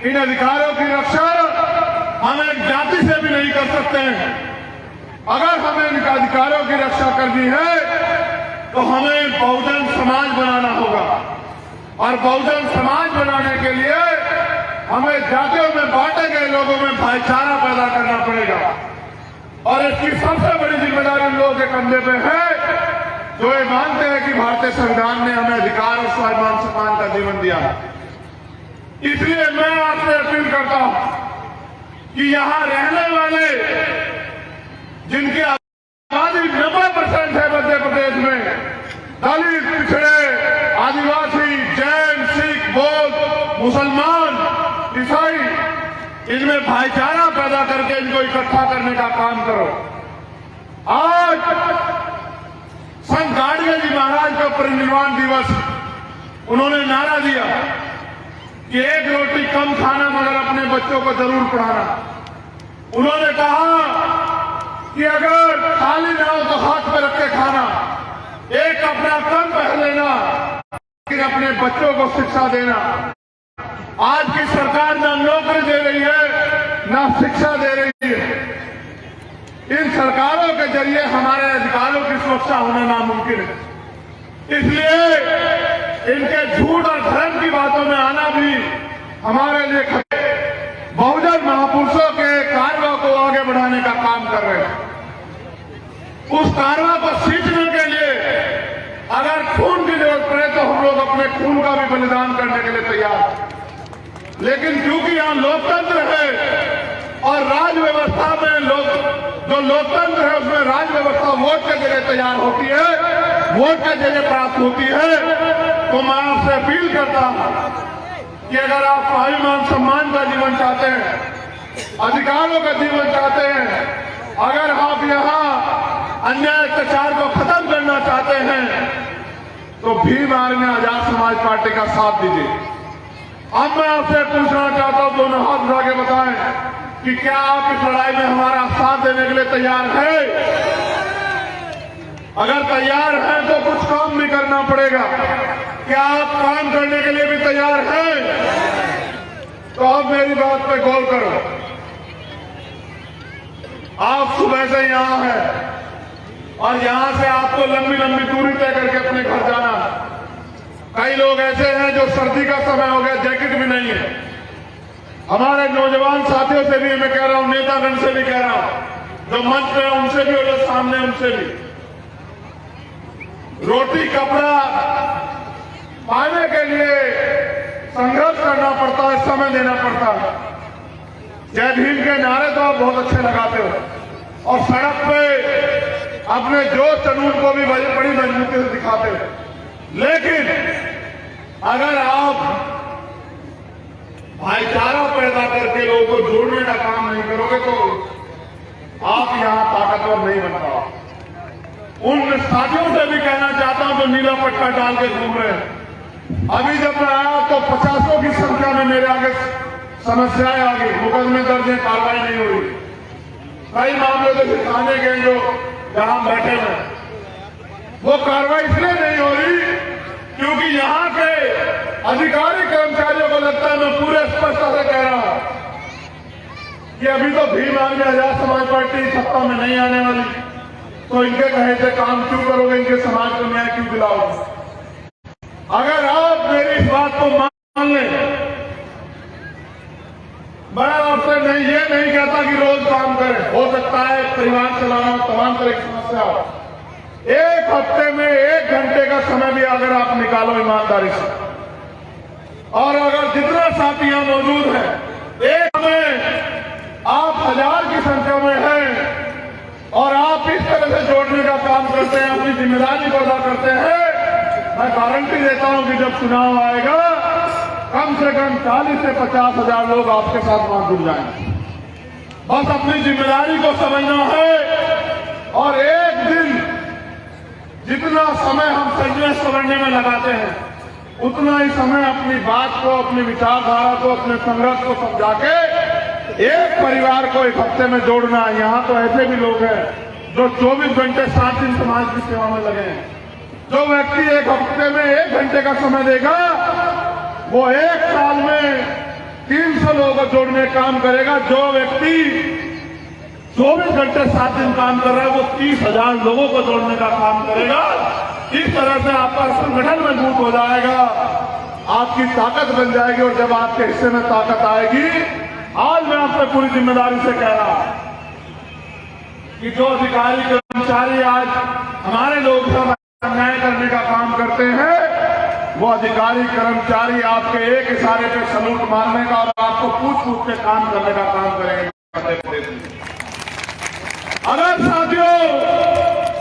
इन अधिकारों की रक्षा हम एक जाति से भी नहीं कर सकते हैं। अगर हमें इन अधिकारों की रक्षा करनी है तो हमें बहुजन समाज बनाना होगा, और बहुजन समाज बनाने के लिए हमें जातियों में बांटे गए लोगों में भाईचारा पैदा करना पड़ेगा। और इसकी सबसे बड़ी जिम्मेदारी उन लोगों के कंधे पे है जो ये मानते हैं कि भारतीय संविधान ने हमें अधिकार और स्वाभिमान सम्मान का जीवन दिया है। इसलिए मैं आपसे अपील करता हूं कि यहां रहने वाले जिनकी आबादी 90% है मध्य प्रदेश में, दलित, पिछड़े, आदिवासी, जैन, सिख, बौद्ध, मुसलमान, ईसाई, इनमें भाईचारा पैदा करके इनको इकट्ठा करने का काम करो। आज संत गाडगे जी महाराज का परिनिर्वाण दिवस, उन्होंने नारा दिया कि एक रोटी कम खाना मगर अपने बच्चों को जरूर पढ़ाना। उन्होंने कहा कि अगर खाली ना हो तो हाथ पे रख के खाना, एक कपड़ा कम पहन लेना, लेकिन अपने बच्चों को शिक्षा देना। आज की सरकार ना नौकरी दे रही है ना शिक्षा दे रही है। इन सरकारों के जरिए हमारे अधिकारों की सुरक्षा होना नामुमकिन है। इसलिए इनके झूठ और धर्म की बातों में आना भी हमारे लिए खतरे। बहुजन महापुरुषों के कारवा को आगे बढ़ाने का काम कर रहे हैं। उस कारवा को सींचने के लिए अगर खून की जरूरत पड़े तो हम लोग अपने खून का भी बलिदान करने के लिए तैयार हैं। लेकिन क्योंकि यहां लोकतंत्र है और राज व्यवस्था में जो लोकतंत्र है उसमें राज व्यवस्था वोट के जरिए तैयार होती है, वोट के जरिए प्राप्त होती है, तो मैं आपसे अपील करता हूं कि अगर आप स्वाभिमान सम्मान का जीवन चाहते हैं, अधिकारों का जीवन चाहते हैं, अगर आप यहां अन्याय अत्याचार को खत्म करना चाहते हैं, तो भीम आर्मी आजाद समाज पार्टी का साथ दीजिए। अब मैं आपसे पूछना चाहता हूं, दोनों हाथ उठा के बताएं कि क्या आप इस लड़ाई में हमारा साथ देने के लिए तैयार हैं? अगर तैयार हैं तो कुछ काम भी करना पड़ेगा। क्या आप काम करने के लिए भी तैयार हैं? तो अब मेरी बात पे गौर करो। आप सुबह से यहां हैं और यहां से आपको लंबी लंबी दूरी तय करके अपने घर जाना। कई लोग ऐसे हैं जो सर्दी का समय हो गया, जैकेट भी नहीं है। हमारे नौजवान साथियों से भी मैं कह रहा हूं, नेतागण से भी कह रहा हूं, जो मंच पे है उनसे भी और जो सामने उनसे भी, रोटी कपड़ा पाने के लिए संघर्ष करना पड़ता है, समय देना पड़ता है। जय भीम के नारे तो आप बहुत अच्छे लगाते हो और सड़क पे अपने जोश जुनून को भी बड़ी मजबूती से दिखाते हो, लेकिन अगर आप भाईचारा पैदा करके लोगों को जोड़ने का काम नहीं करोगे तो आप यहां ताकतवर नहीं बन पाओगे। उन साथियों से भी कहना चाहता हूं जो नीला पट्टा डाल के घूम रहे हैं, अभी जब मैं आया तो 50 की संख्या में मेरे आगे समस्याएं आ गई, मुकदमे दर्ज है, कार्रवाई नहीं हुई। कई मामले जैसे थाने के जो जहां बैठे हैं वो कार्रवाई इसलिए नहीं हो रही क्योंकि यहां के अधिकारी कर्मचारियों को लगता है, मैं पूरे स्पष्टता से कह रहा हूं कि अभी तो भीम आर्मी आजाद समाज पार्टी सत्ता में नहीं आने वाली, तो इनके कहे से काम क्यों करोगे, इनके समाज को न्याय क्यों दिलाओगे? अगर आप मेरी इस बात को मान लें, मैं आपसे ये नहीं कहता कि रोज काम करें, हो सकता है परिवार चलाना तमाम तरह की समस्या हो। एक हफ्ते में 1 घंटे का समय भी अगर आप निकालो ईमानदारी से, और अगर जितना साथी यहां मौजूद है, एक में आप 1000 की संख्या में हैं और आप इस तरह से जोड़ने का काम करते हैं, अपनी जिम्मेदारी को अदा करते हैं, मैं गारंटी देता हूं कि जब चुनाव आएगा कम से कम 40 से 50 हजार लोग आपके साथ वहां जुड़ जाएंगे। बस अपनी जिम्मेदारी को समझना है और एक दिन जितना समय हम संघर्ष करने में लगाते हैं उतना ही समय अपनी बात को, अपनी विचारधारा को, अपने संघर्ष को समझा के एक परिवार को एक हफ्ते में जोड़ना है। यहाँ तो ऐसे भी लोग हैं जो 24 घंटे 7 दिन समाज की सेवा में लगे हैं। जो व्यक्ति एक हफ्ते में 1 घंटे का समय देगा वो 1 साल में 300 500 लोगों को जोड़ने का काम करेगा। जो व्यक्ति 24 घंटे 7 दिन काम कर रहा है वो 30,000 लोगों को जोड़ने का काम करेगा। इस तरह से आपका संगठन मजबूत हो जाएगा, आपकी ताकत बन जाएगी। और जब आपके हिस्से में ताकत आएगी, आज मैं आपसे पूरी जिम्मेदारी से कह रहा हूं कि जो अधिकारी कर्मचारी आज हमारे लोग अन्याय करने का काम करते हैं, वो अधिकारी कर्मचारी आपके एक इशारे पे सलूट मारने का और आपको पूछ के काम करने का काम करेंगे। अगर साथियों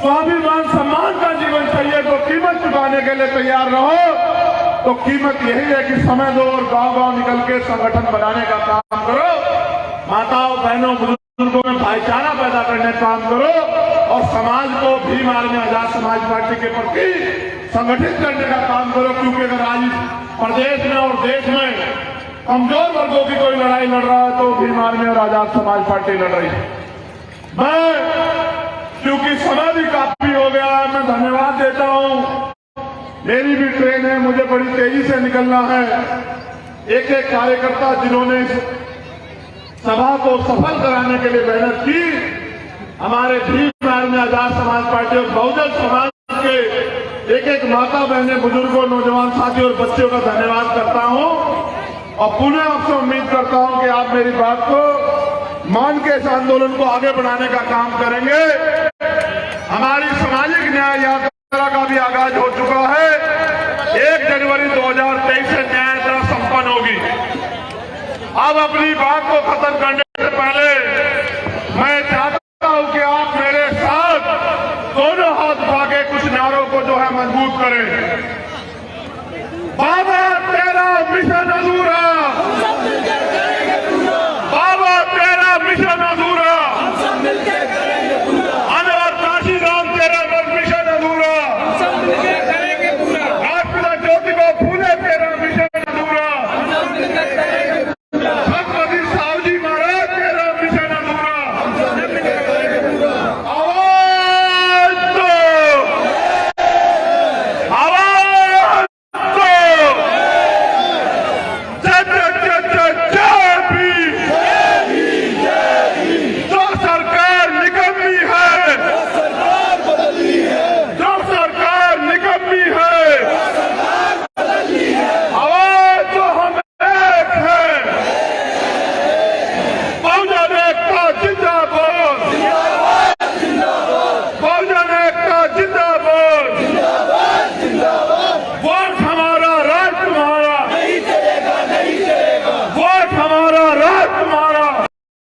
स्वाभिमान सम्मान का जीवन चाहिए तो कीमत चुकाने के लिए तैयार रहो। तो कीमत यही है कि समय दो और गांव-गांव निकल के संगठन बनाने का काम करो, माताओं बहनों बुजुर्गों में भाईचारा पैदा करने का काम करो और समाज को भीम आर्मी आजाद समाज पार्टी के प्रति संगठित करने का काम करो। क्योंकि अगर आज प्रदेश में और देश में कमजोर वर्गों की कोई लड़ाई लड़ रहा है तो भीम आर्मी और आजाद समाज पार्टी लड़ रही है। मैं क्योंकि समय भी काफी हो गया है, मैं धन्यवाद देता हूं। मेरी भी ट्रेन है, मुझे बड़ी तेजी से निकलना है। एक एक कार्यकर्ता जिन्होंने सभा को सफल कराने के लिए मेहनत की, हमारे भीम आर्मी आजाद समाज पार्टी और बहुजन समाज के एक एक माता बहनें बुजुर्गों नौजवान साथियों और बच्चों का धन्यवाद करता हूं और पुनः आपसे उम्मीद करता हूं कि आप मेरी बात को मान के इस आंदोलन को आगे बढ़ाने का काम करेंगे। हमारी सामाजिक न्याय यात्रा का भी आगाज हो चुका है। 1 जनवरी 2023 से न्याय यात्रा संपन्न होगी। अब अपनी बात को खत्म करने से पहले मैं चाहता हूं कि आप मेरे साथ दोनों हाथ उठा के कुछ नारों को जो है मजबूत करें। बाबा